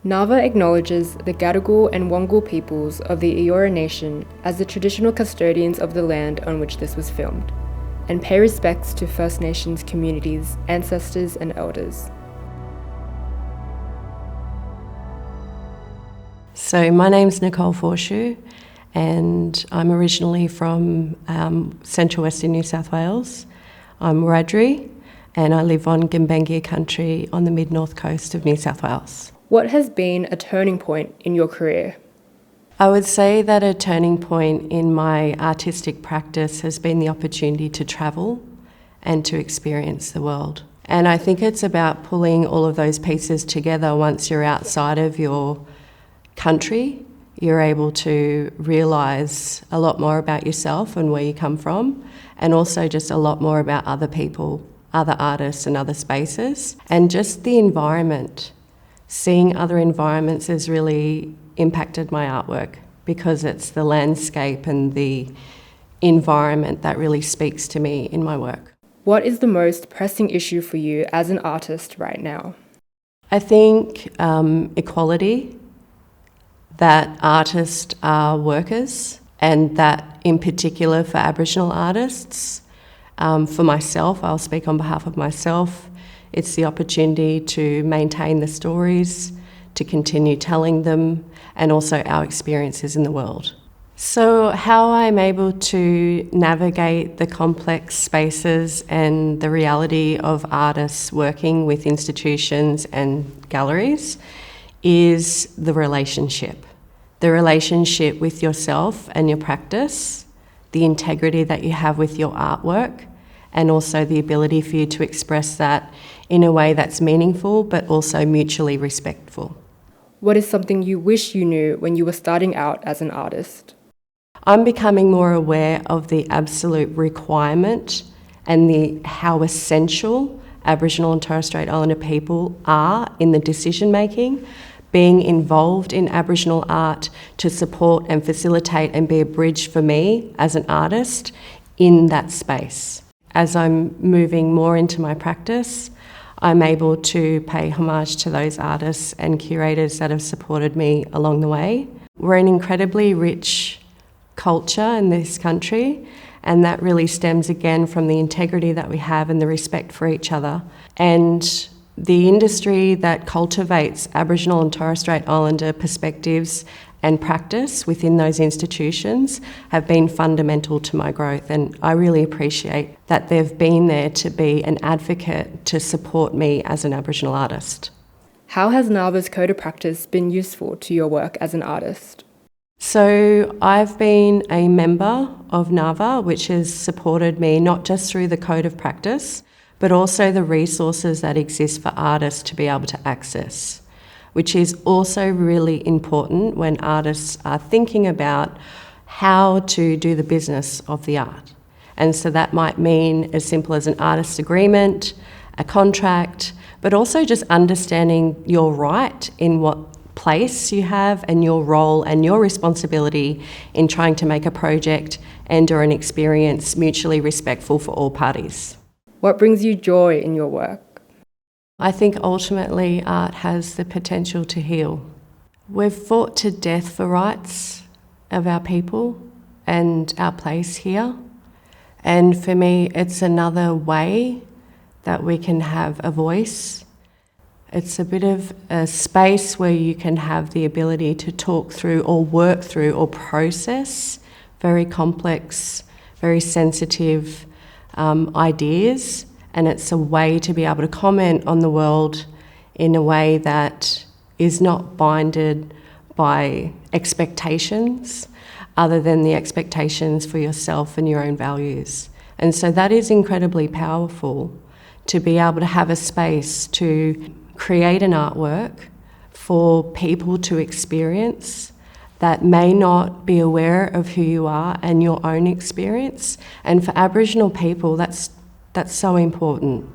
NAVA acknowledges the Gadigal and Wangal peoples of the Eora Nation as the traditional custodians of the land on which this was filmed, and pay respects to First Nations communities, ancestors and elders. So my name's Nicole Foreshew, and I'm originally from central western New South Wales. I'm Wiradjuri, and I live on Gumbaynggirr Country on the mid-north coast of New South Wales. What has been a turning point in your career? I would say that a turning point in my artistic practice has been the opportunity to travel and to experience the world. And I think it's about pulling all of those pieces together. Once you're outside of your country, you're able to realise a lot more about yourself and where you come from, and also just a lot more about other people, other artists and other spaces, and just the environment. Seeing other environments has really impacted my artwork because it's the landscape and the environment that really speaks to me in my work. What is the most pressing issue for you as an artist right now? I think equality, that artists are workers, and that in particular for Aboriginal artists. For myself, I'll speak on behalf of myself, it's the opportunity to maintain the stories, to continue telling them, and also our experiences in the world. So how I'm able to navigate the complex spaces and the reality of artists working with institutions and galleries is the relationship. The relationship with yourself and your practice, the integrity that you have with your artwork, and also the ability for you to express that in a way that's meaningful but also mutually respectful. What is something you wish you knew when you were starting out as an artist? I'm becoming more aware of the absolute requirement and how essential Aboriginal and Torres Strait Islander people are in the decision making, being involved in Aboriginal art to support and facilitate and be a bridge for me as an artist in that space. As I'm moving more into my practice, I'm able to pay homage to those artists and curators that have supported me along the way. We're an incredibly rich culture in this country, and that really stems again from the integrity that we have and the respect for each other. And the industry that cultivates Aboriginal and Torres Strait Islander perspectives and practice within those institutions have been fundamental to my growth, and I really appreciate that they've been there to be an advocate to support me as an Aboriginal artist. How has NAVA's code of practice been useful to your work as an artist? So I've been a member of NAVA, which has supported me not just through the code of practice, but also the resources that exist for artists to be able to access, which is also really important when artists are thinking about how to do the business of the art. And so that might mean as simple as an artist's agreement, a contract, but also just understanding your right in what place you have and your role and your responsibility in trying to make a project and or an experience mutually respectful for all parties. What brings you joy in your work? I think ultimately art has the potential to heal. We've fought to death for rights of our people and our place here. And for me, it's another way that we can have a voice. It's a bit of a space where you can have the ability to talk through or work through or process very complex, very sensitive ideas. And it's a way to be able to comment on the world in a way that is not binded by expectations other than the expectations for yourself and your own values. And so that is incredibly powerful, to be able to have a space to create an artwork for people to experience that may not be aware of who you are and your own experience. And for Aboriginal people, that's so important.